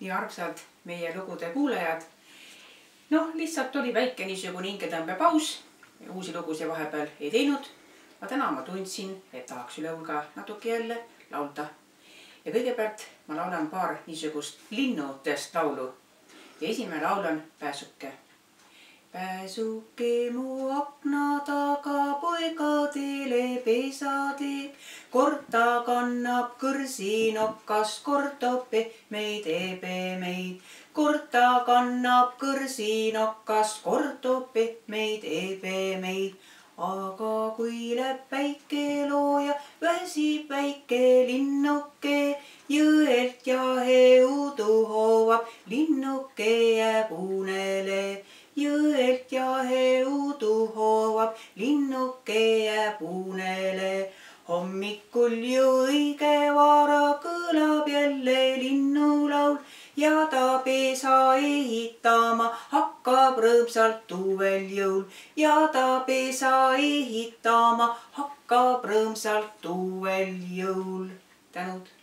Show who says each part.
Speaker 1: nii armsad meie lugude kuulajad. Noh, lihtsalt oli väike niisugune hingetõmbepaus. Uusi lugusid vahepeal ei teinud. Aga täna ma tundsin, et tahaks üle hulga natuke jälle laulda. Ja kõigepealt ma laulan paar niisugust linnudest laulu. Ja esimene laul on Pääsuke. Pääsuke mu akna taga poega teele pesa teeb. Kord ta kannab kõrsinokkas, kord toob pehmeid ebemeid. Kord ta kannab kõrsinokkas, kord toob pehmeid ebemeid. Aga kui läheb päike looja, väsib väike linnuke. Jõelt jahe udu hoovab, linnuke jääb unele. Jõelt jahe udu hoovab, linnuke jääb unele. Hommikul ju õige vara kõlab jälle linnulaul ja ta pesa ehitama hakkab rõõmsalt uuel jõul. Ja ta pesa ehitama hakkab rõõmsalt uuel jõul. Tänud!